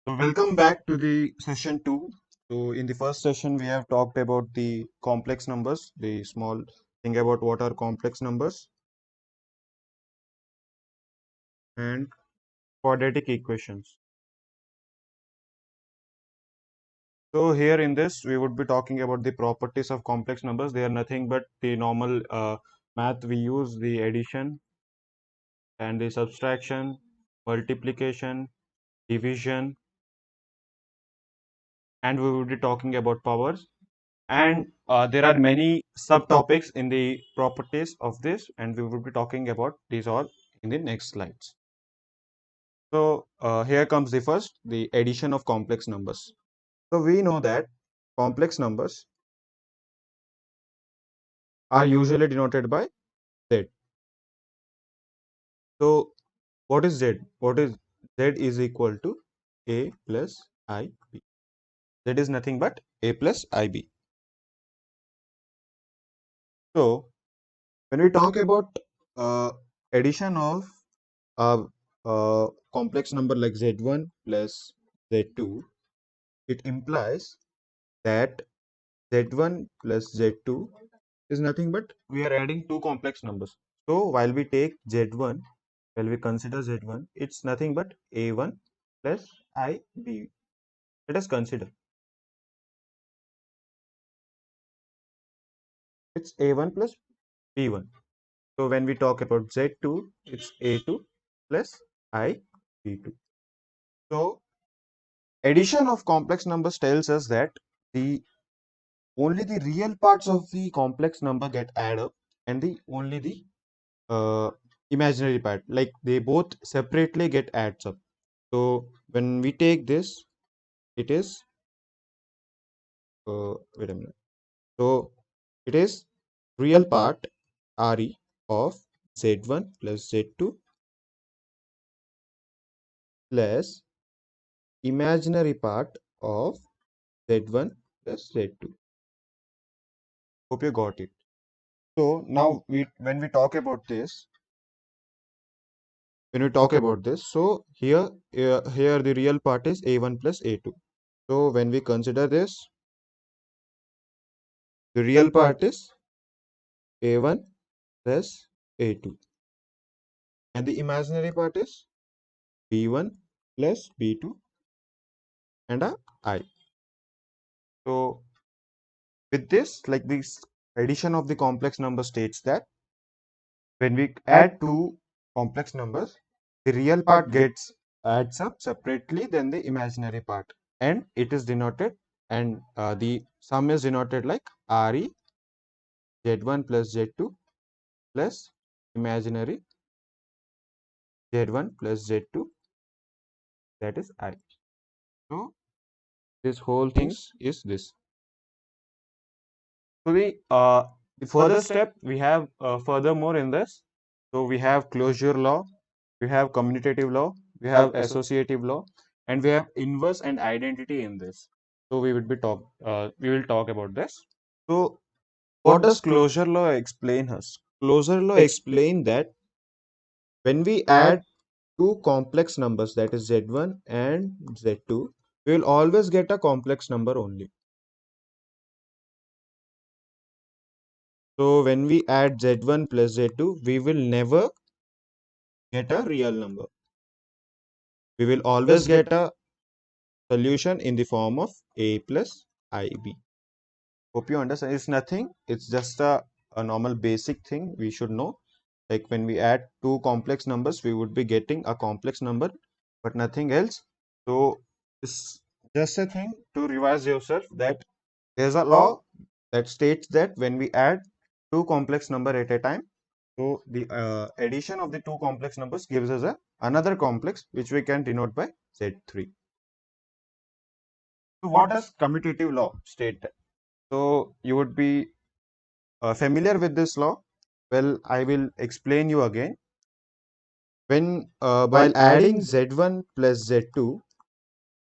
So welcome back to the session 2. So in the first session we have talked about the complex numbers, the small thing about what are complex numbers and quadratic equations. So here in this we would be talking about the properties of complex numbers. They are nothing but the normal math we use, the addition and the subtraction, multiplication, division, and we would be talking about powers. And there are many subtopics in the properties of this, and we will be talking about these all in the next slides. So here comes the first, the addition of complex numbers. So we know that complex numbers are usually denoted by Z. So what is Z? What is Z is equal to A plus IB. Z is nothing but A plus IB. So when we talk about uh, addition of a, complex number like Z1 plus Z2, it implies that Z1 plus Z2 is nothing but we are adding two complex numbers. So while we take Z1, while we consider Z1, it's nothing but A1 plus IB. Let us consider it's A1 plus B1. So when we talk about Z2, it's A2 plus IB2. So addition of complex numbers tells us that the only the real parts of the complex number get added up and the only the uh, imaginary part, like they both separately get adds up. So when we take this, it is wait a minute. So it is real part RE of Z1 plus Z2 plus imaginary part of Z1 plus Z2. Hope you got it. So now we when we talk about this, so here the real part is A1 plus A2. So when we consider this, the real part is A1 plus A2 and the imaginary part is B1 plus B2 and a I. So with this, like this addition of the complex number states that when we add two complex numbers, the real part gets adds up separately than the imaginary part, and it is denoted, and the sum is denoted like RE Z1 plus Z2 plus imaginary Z1 plus Z2, that is I. So this whole thing is this. So the further step we have furthermore in this. So we have closure law, we have commutative law, we have associative law, and we have inverse and identity in this. So we will talk about this. So what does closure law explain us? Closure law explain that when we add two complex numbers, that is Z1 and Z2, we will always get a complex number only. So when we add Z1 plus Z2, we will never get a real number. We will always get a solution in the form of A plus IB. Hope you understand. It's nothing. It's just a normal basic thing we should know. Like when we add two complex numbers, we would be getting a complex number, but nothing else. So it's just a thing to revise yourself that there's a law that states that when we add two complex number at a time, so the addition of the two complex numbers gives us another complex which we can denote by Z3. So what does commutative law state? So you would be familiar with this law. Well, I will explain you again. When while adding Z1 plus Z2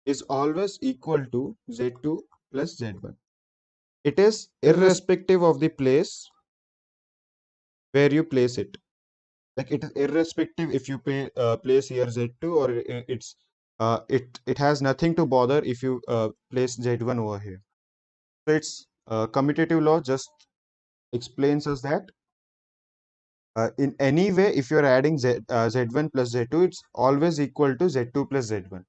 is always equal to Z2 plus Z1. It is irrespective of the place where you place it. Like it is irrespective if you place here Z2 or it's it has nothing to bother if you place Z1 over here. So its commutative law just explains us that in any way, if you're adding Z1 plus Z2, it's always equal to Z2 plus Z1.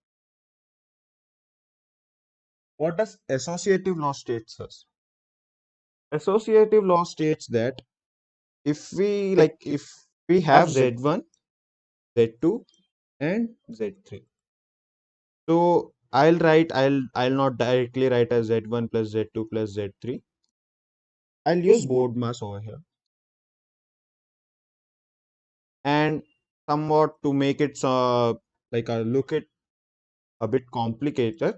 What does associative law states us? Associative law states that if we have Z1, Z2, and Z3. So I'll not directly write as Z1 plus Z2 plus Z3. I'll use board mass over here. And somewhat to make it look it a bit complicated.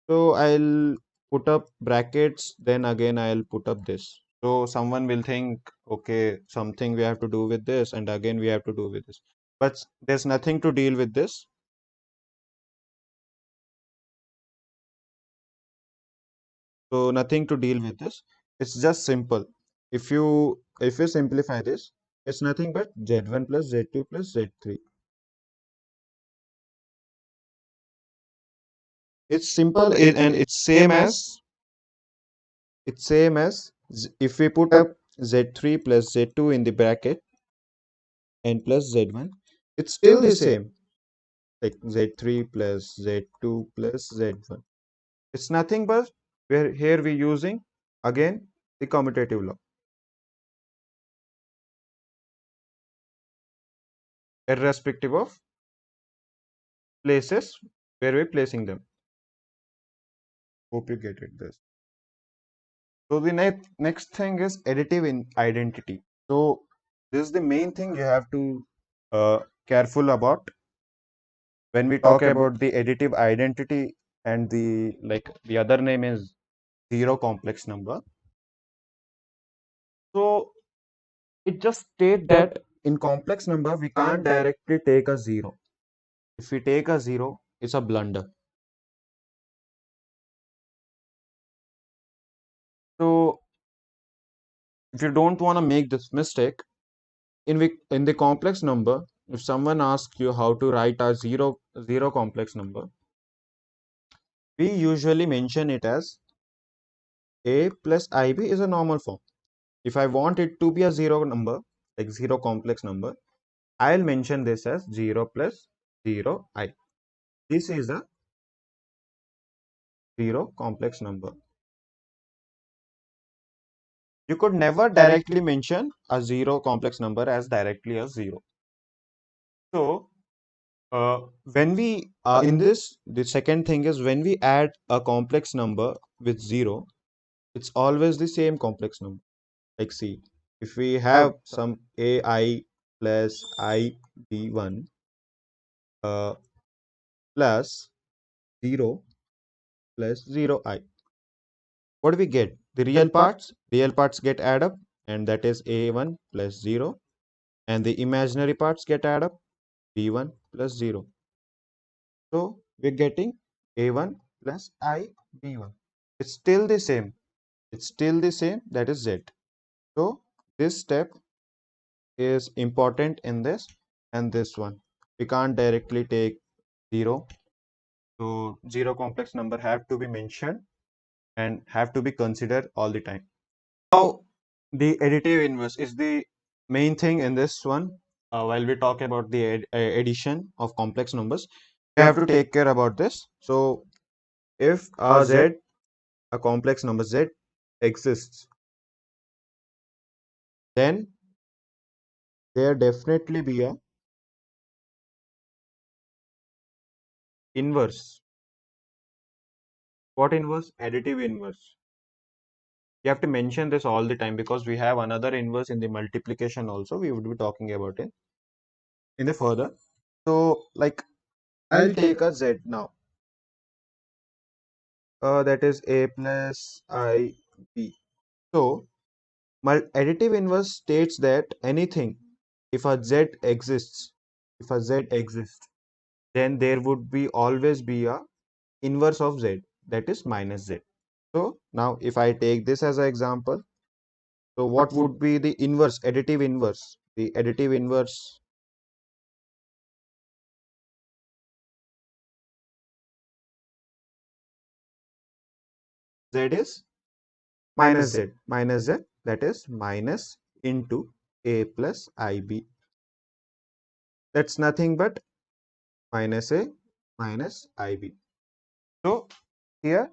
So I'll put up brackets, then again I'll put up this. So someone will think, okay, something we have to do with this, and again we have to do with this. But there's nothing to deal with this. So nothing to deal with this. It's just simple. If you simplify this, it's nothing but Z1 plus Z2 plus Z3. It's simple and it's same as if we put up Z3 plus Z2 in the bracket and plus Z1, it's still the same. Like Z3 plus Z2 plus Z1. It's nothing but we're using again the commutative law, irrespective of places where we're placing them. Hope you get it this. So the next thing is additive in identity. So this is the main thing you have to careful about when we talk about the additive identity, and the other name is zero complex number. So it just state that in complex number we can't directly take a zero. If we take a zero, it's a blunder. So if you don't want to make this mistake, in the complex number, if someone asks you how to write a zero complex number, we usually mention it as a plus ib is a normal form. If I want it to be a zero number, like zero complex number, I'll mention this as 0 plus 0 I. This is a zero complex number. You could never directly mention a zero complex number as directly as zero. So when we in this, the second thing is when we add a complex number with zero, it's always the same complex number. Like see, if we have some ai plus ib1 uh, plus 0 plus 0 I, what do we get? The real parts get add up, and that is a1 plus 0, and the imaginary parts get add up, b1 plus 0. So we're getting a1 plus ib1. It's still the same. It's still the same, that is z. So this step is important in this and this one. We can't directly take 0. So 0 complex number have to be mentioned and have to be considered all the time. Now, the additive inverse is the main thing in this one. While we talk about the addition of complex numbers, we have to take care about this. So, if a complex number z exists, then there definitely be a inverse. What inverse? Additive inverse. You have to mention this all the time because we have another inverse in the multiplication also. We would be talking about it in the further. So, like, I'll take a z now. That is a plus I b. So, additive inverse states that anything, if a z exists, then there would be always be a inverse of z, that is minus z. So now if I take this as an example, so what would be the inverse, additive inverse? The additive inverse Z is minus Z, that is minus into A plus IB. That's nothing but minus A minus IB. So here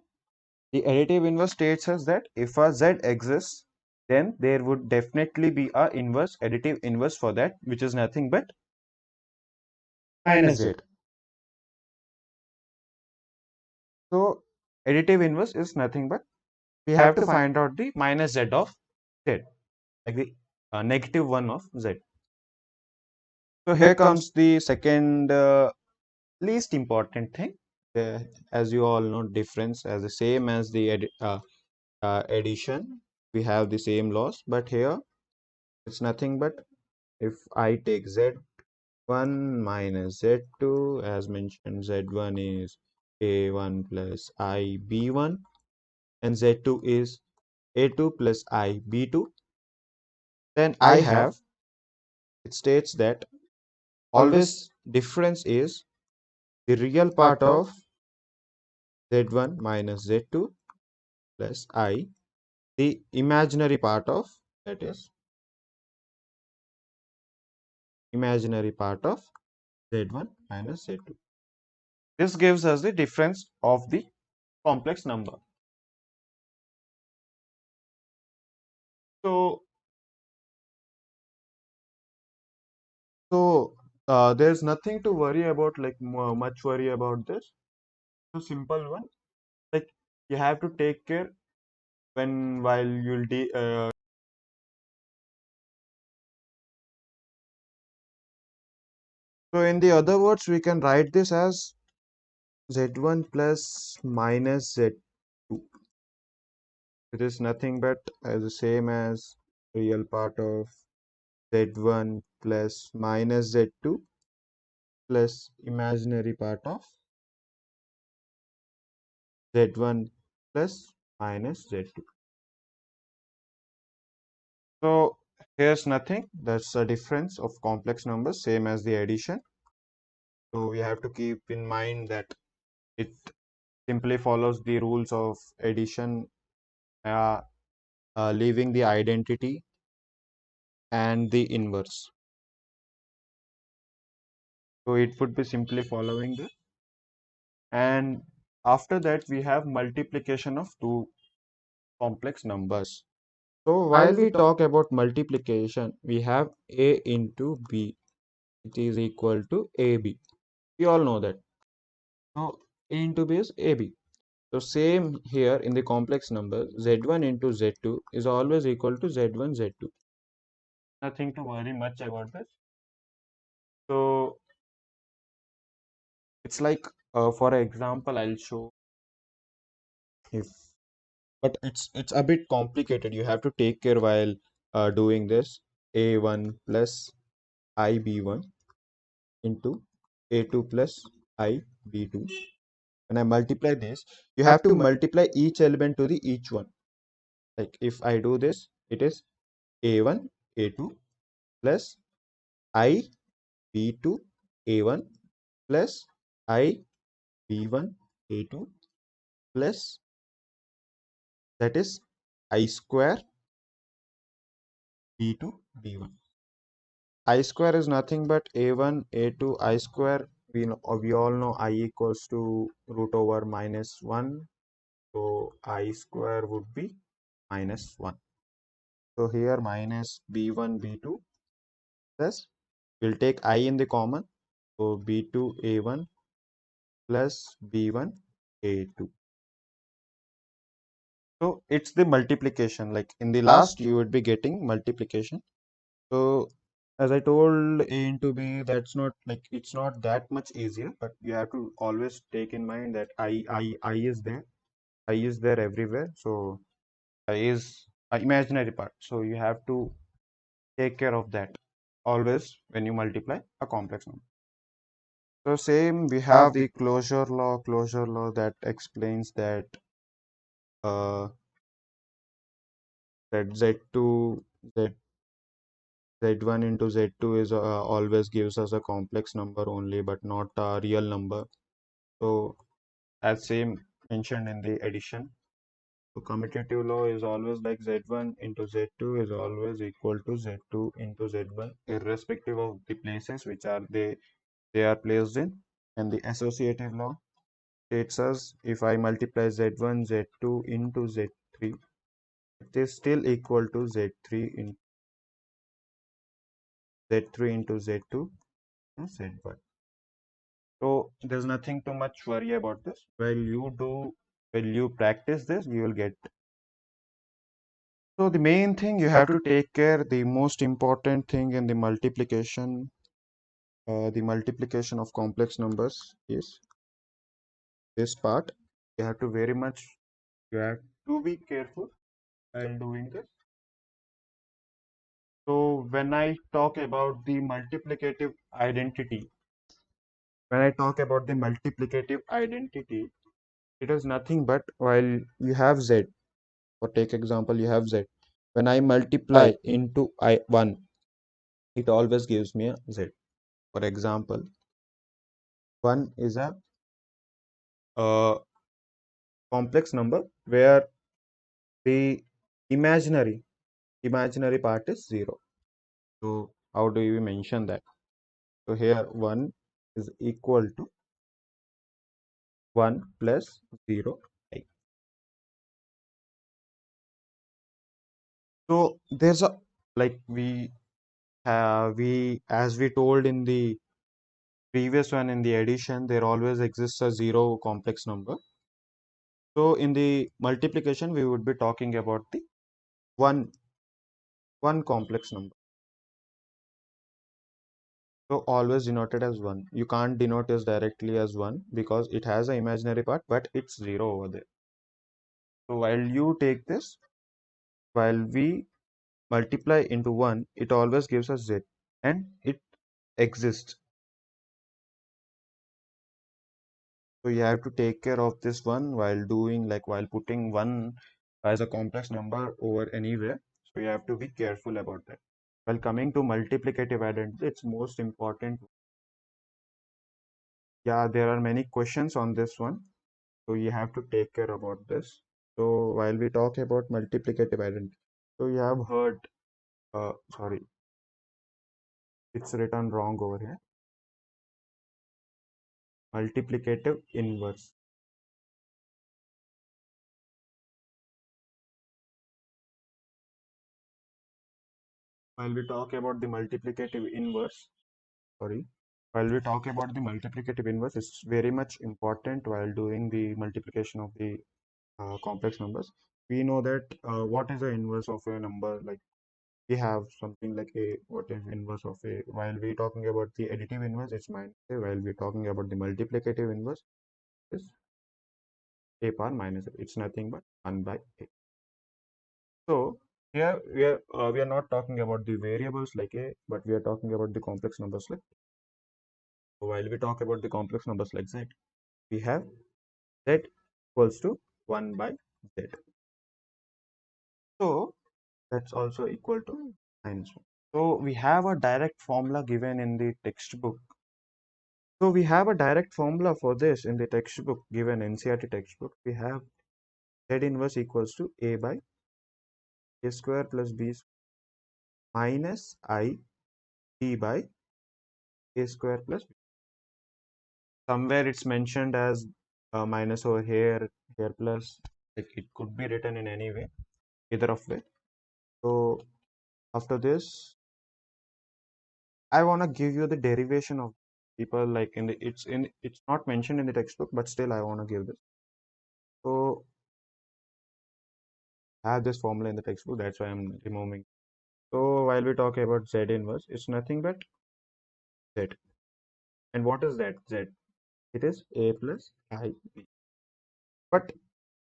the additive inverse states us that if a Z exists, then there would definitely be a inverse additive inverse for that, which is nothing but minus Z. So additive inverse is nothing but we have to find out the minus Z of Z, like the negative one of Z. So here comes the second least important thing. As you all know, difference as the same as the addition. We have the same laws, but here it's nothing but if I take Z1 minus Z2, as mentioned, Z1 is A1 plus IB1 and Z2 is A2 plus IB2. Then I have, it states that always difference is the real part of Z1 minus Z2 plus I, the imaginary part of, that is imaginary part of Z1 minus Z2. This gives us the difference of the complex number. So, there's nothing to worry about, like much worry about this. So simple one, like you have to take care when while you'll so in the other words, we can write this as Z1 plus minus Z2. It is nothing but as the same as real part of Z1 plus minus Z2 plus imaginary part of Z1 plus minus Z2. So here's nothing. That's the difference of complex numbers, same as the addition. So we have to keep in mind that it simply follows the rules of addition, uh, leaving the identity and the inverse. So it would be simply following this. And after that, we have multiplication of two complex numbers. So while we talk about multiplication, we have A into B. It is equal to AB. We all know that. So A into B is AB. So same here in the complex number, Z1 into Z2 is always equal to Z1, Z2. Nothing to worry much about this. So it's like, for example, I'll show if, but it's a bit complicated. You have to take care while doing this. A1 plus IB1 into A2 plus IB2. When I multiply this, you have to multiply each element to the each one. Like if I do this, it is A1, A2 plus IB2, A1 plus IB1, A2 plus, that is I square B2, B1. I square is nothing but A1, A2, I square. We all know I equals to root over minus 1. So I square would be minus 1. So here minus B1, B2 plus, we'll take I in the common. So B2, A1 plus B1, A2. So it's the multiplication. Like in the last, you would be getting multiplication. So as I told, A into B, that's not like it's not that much easier, but you have to always take in mind that I is there. I is there everywhere. So I is a imaginary part. So you have to take care of that always when you multiply a complex number. So same, we have the closure law that explains that that Z2 Z Z1 into Z2 is always gives us a complex number only, but not a real number. So as same mentioned in the addition. So commutative law is always like Z1 into Z2 is always equal to Z2 into Z1, irrespective of the places which are they are placed in. And the associative law states us if I multiply Z1, Z2 into Z3, it is still equal to Z3 into Z2 and Z1. So there's nothing too much worry about this. While you practice this, you will get. So the main thing you have to take care, the most important thing in the multiplication of complex numbers is this part. You have to very much, you have to be careful while doing this. So when I talk about the multiplicative identity, when I talk about the multiplicative identity, it is nothing but while you have Z, or take example, you have Z. When I multiply into 1, it always gives me a Z. For example, 1 is a complex number where the imaginary part is 0. So how do you mention that? So here 1 is equal to 1 plus 0 I. So there's a like we as we told in the previous one in the addition, there always exists a 0 complex number. So in the multiplication, we would be talking about the one one complex number. So always denoted as 1. You can't denote this directly as 1 because it has an imaginary part, but it's 0 over there. So while you take this, while we multiply into 1, it always gives us Z and it exists. So you have to take care of this one while doing while putting 1 as a complex number over anywhere. So you have to be careful about that. While coming to multiplicative identity, it's most important. Yeah, there are many questions on this one. So you have to take care about this. So while we talk about multiplicative identity, so you have heard, sorry, it's written wrong over here. Multiplicative inverse. While we talk about the multiplicative inverse, sorry, while we talk about the multiplicative inverse, it's very much important while doing the multiplication of the complex numbers. We know that what is the inverse of a number, like we have something like a what is inverse of a, while we talking about the additive inverse it's minus a, while we're talking about the multiplicative inverse is a power minus a. It's nothing but 1 by a. So here we are not talking about the variables like a, but we are talking about the complex numbers like. So while we talk about the complex numbers like z, we have z equals to 1 by z. So that's also equal to minus 1. So we have a direct formula given in the textbook. So we have a direct formula for this in the textbook, given NCERT textbook. We have Z inverse equals to A by A square plus B minus I B by A square plus B. Somewhere it's mentioned as minus over here plus. Like it could be written in any way, either of way. So after this, I want to give you the derivation of people like it's not mentioned in the textbook, but still I want to give this. So I have this formula in the textbook, that's why I'm removing. So while we talk about Z inverse, it's nothing but Z. And what is that Z? It is A plus I B. But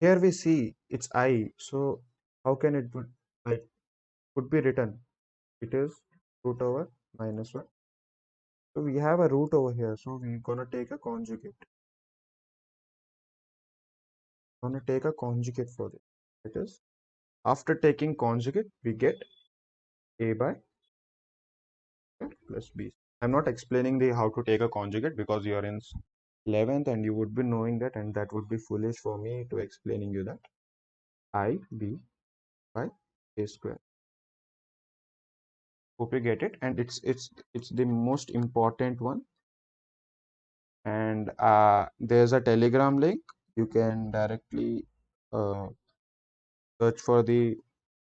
here we see it's I. So how can it would like could be written? It is root over minus 1. So we have a root over here. So we're gonna take a conjugate. Gonna take a conjugate for this. It is after taking conjugate, we get A by plus B. I'm not explaining the how to take a conjugate because you're in 11th and you would be knowing that, and that would be foolish for me to explaining you that. IB by A square. Hope you get it. And it's the most important one. And there's a Telegram link. You can directly search for the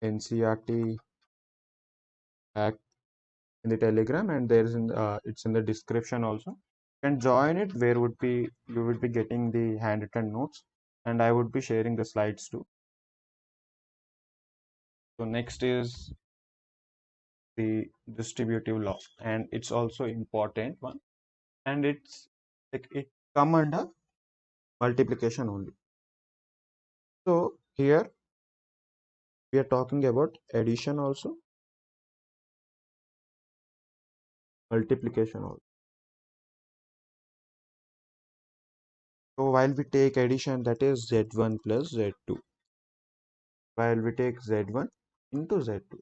NCRT hack in the Telegram, and there's in it's in the description also. You can join it, where would be you would be getting the handwritten notes, and I would be sharing the slides too. So next is the distributive law, and it's also important one, and it's like it come under multiplication only. So here we are talking about addition also, multiplication also. So while we take addition, that is z1 plus z2, while we take z1 into z2.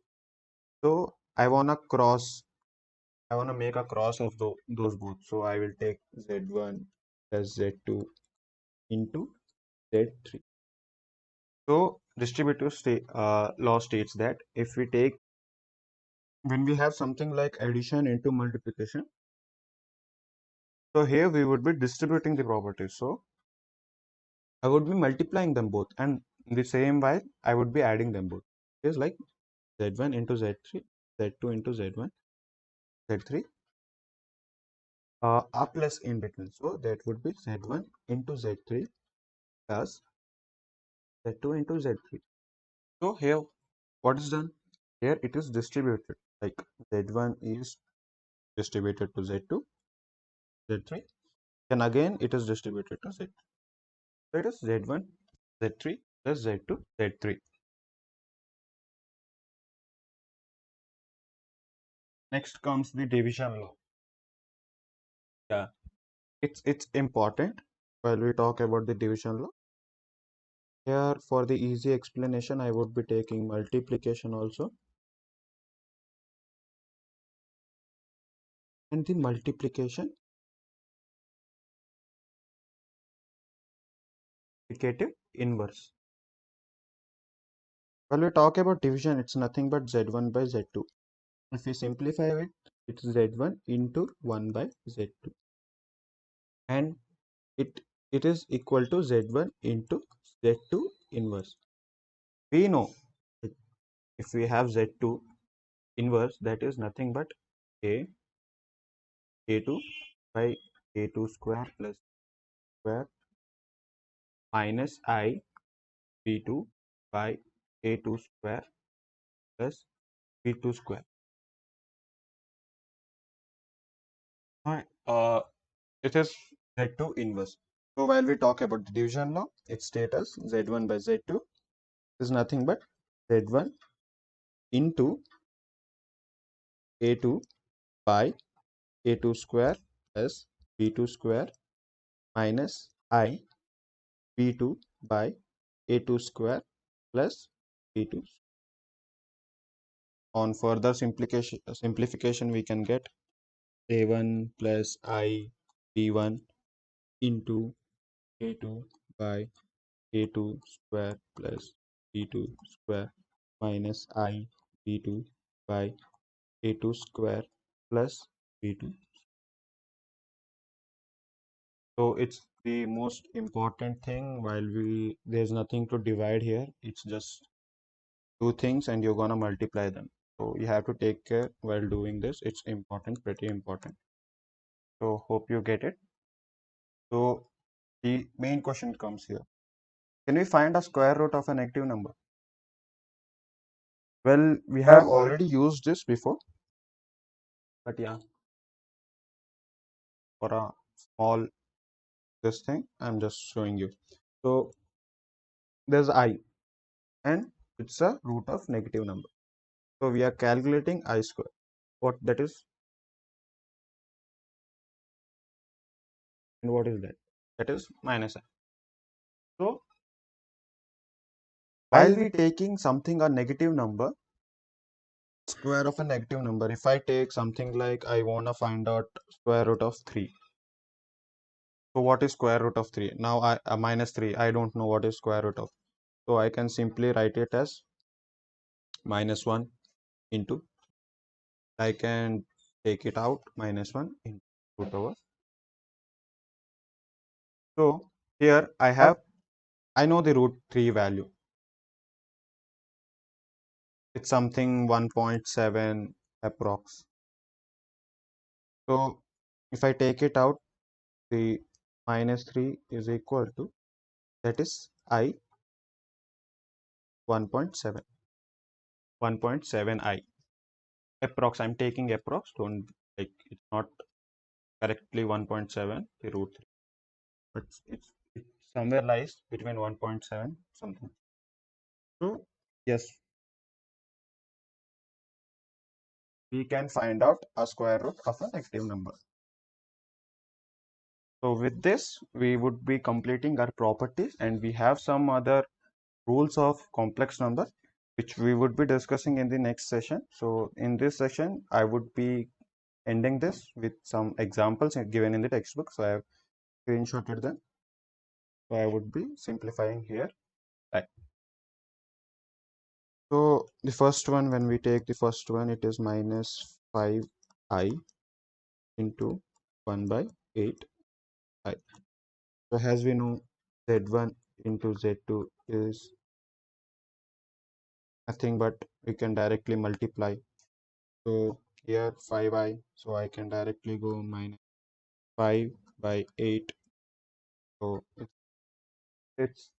So I wanna make a cross of those both. So I will take z1 plus z2 into z3. So distributive law states that if we take when we have something like addition into multiplication, so here we would be distributing the properties. So I would be multiplying them both, and in the same way I would be adding them both. It's like z1 into z3, z2 into z1, z3, a plus in between. So that would be z1 into z3 plus z2 into z3. So here what is done? Here it is distributed. Like z1 is distributed to z2, z3, and again it is distributed to z2. So it is z1, z3 plus z2, z3. Next comes the division law. Yeah, it's important while we talk about the division law. Here for the easy explanation, I would be taking multiplication also. And the multiplication multiplicative inverse. When we talk about division, it's nothing but z1 by z2. If we simplify it, it's z1 into 1 by z2. And it is equal to z1 into z2 inverse. We know that if we have z2 inverse, that is nothing but a2 by a2 square plus square minus I b2 by a2 square plus b2 square. Alright, it is z2 inverse. So while we talk about the division law, its status z1 by z2 is nothing but z1 into a2 by a2 square plus b2 square minus I b2 by a2 square plus b2. On further simplification, we can get a1 plus I b1 into a2 by a2 square plus b2 square minus I b2 by a2 square plus b2. So it's the most important thing. While there's nothing to divide here, it's just two things and you're gonna multiply them. So you have to take care while doing this. It's important, pretty important. So hope you get it. So the main question comes here. Can we find a square root of a negative number? Well, we have already used this before, but yeah, for a small this thing, I'm just showing you. So there's I, and it's a root of negative number. So we are calculating I square. What that is, and what is that? That is minus I. So while we taking something a negative number, square of a negative number, if I take something like I wanna find out square root of 3. So what is square root of 3? Now I minus 3. I don't know what is square root of. So I can simply write it as minus 1 into, I can take it out, minus 1 into root over. So here I know the root 3 value. It's something 1.7 approx. So if I take it out, the minus 3 is equal to, that is I 1.7, 1.7 I. Approx, I'm taking approx, don't, like, it's not correctly 1.7, the root 3, but it somewhere lies between 1.7 something. So yes, we can find out a square root of a negative number. So with this, we would be completing our properties, and we have some other rules of complex number which we would be discussing in the next session. So in this session, I would be ending this with some examples given in the textbook. So I have screenshotted them. So I would be simplifying here. Right. So the first one, when we take the first one, it is minus 5i into 1 by 8i. So as we know, z1 into z2 is nothing but we can directly multiply. So here 5i, so I can directly go minus 5 by 8. So it's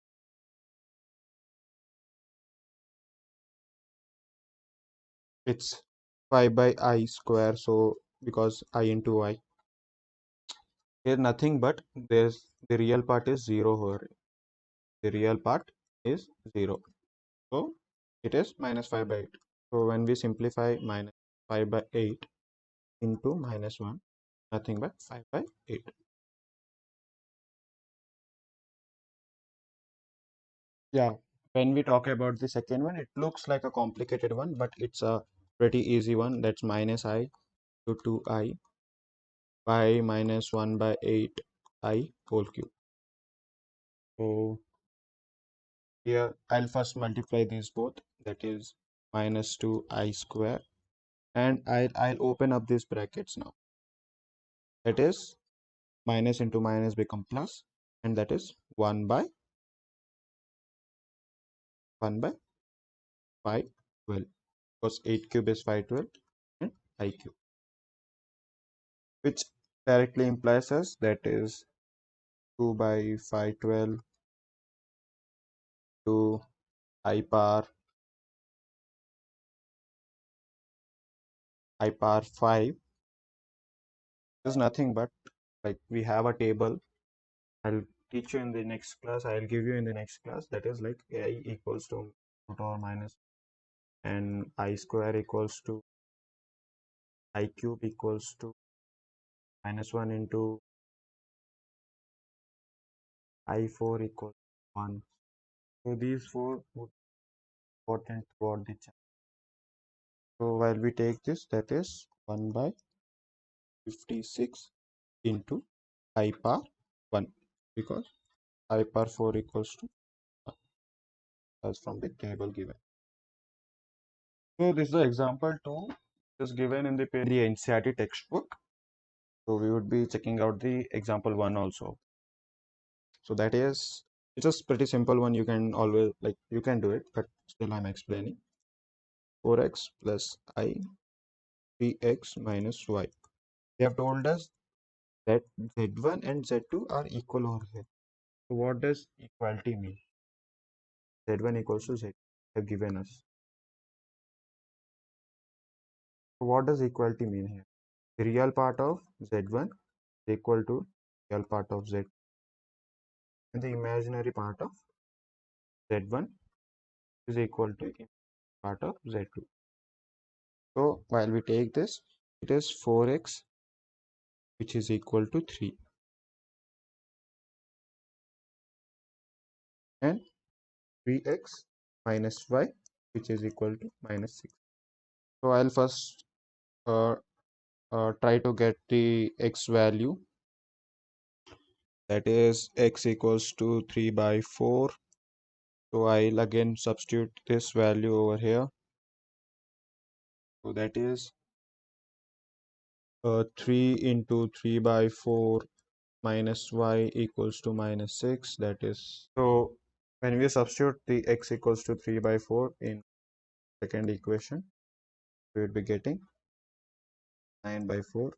it's 5 by I square, so because I into I. Here nothing but there's the real part is 0 here. The real part is 0. So it is minus 5 by 8. So when we simplify, minus 5 by 8 into minus 1, nothing but 5 by 8. Yeah, when we talk about the second one, it looks like a complicated one, but it's a pretty easy one. That's minus I to 2i by minus 1 by 8i whole cube. So here I'll first multiply these both, that is minus 2i square, and I'll open up these brackets now. That is minus into minus become plus, and that is 1 by 512, because 8 cube is 512 and I cube, which directly implies us that is 2 by 512 to I power 5 is nothing but, like, we have a table. I'll teach you in the next class. I'll give you in the next class. That is like I equals to root over minus, and I square equals to I cube equals to minus 1 into I4 equals 1. So these four would be important throughout the chapter. So while we take this, that is 1 by 56 into I power 1, because I power 4 equals to 1, as from the table given. So this is the example 2 is given in the NCERT textbook. So we would be checking out the example 1 also. So that is, it's just pretty simple one. You can always, like, you can do it, but still I'm explaining. 4x plus I 3x minus y. They have told us that z1 and z2 are equal over here. So what does equality mean? Z1 equals to z, they have given us. So what does equality mean here? The real part of z1 is equal to real part of z, and the imaginary part of z1 is equal to part of z2. So while we take this, it is 4x, which is equal to 3, and 3x minus y, which is equal to minus 6. So I'll first uh, try to get the x value, that is x equals to 3 by 4 So I'll again substitute this value over here. So that is 3 into 3 by 4 minus y equals to minus 6. That is, so when we substitute the x equals to 3 by 4 in second equation, we would be getting 9 by 4,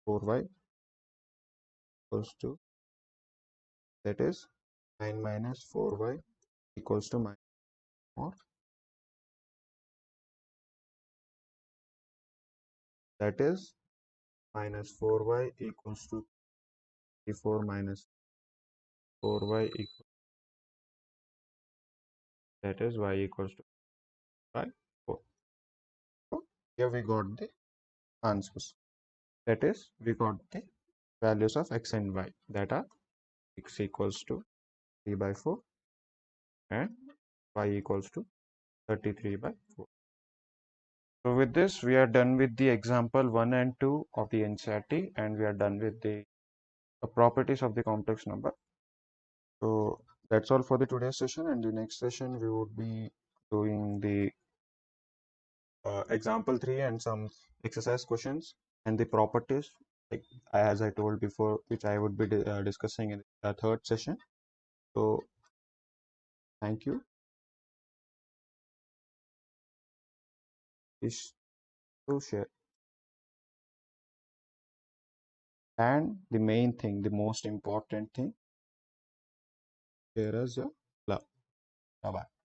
4y equals to, that is 9 minus 4y equals to minus 4. That is minus 4y equals to 4 minus 4y equals, that is y equals to 5, 4. So here we got the answers. That is, we got the values of x and y, that are x equals to 3 by 4 and y equals to 33 by 4. So with this, we are done with the example 1 and 2 of the NCERT, and we are done with the properties of the complex number. So that's all for the today's session, and the next session we would be doing the example 3 and some exercise questions and the properties, like as I told before, which I would be discussing in the third session. So thank you. Please do share. And the main thing, the most important thing, share us your love. Bye bye.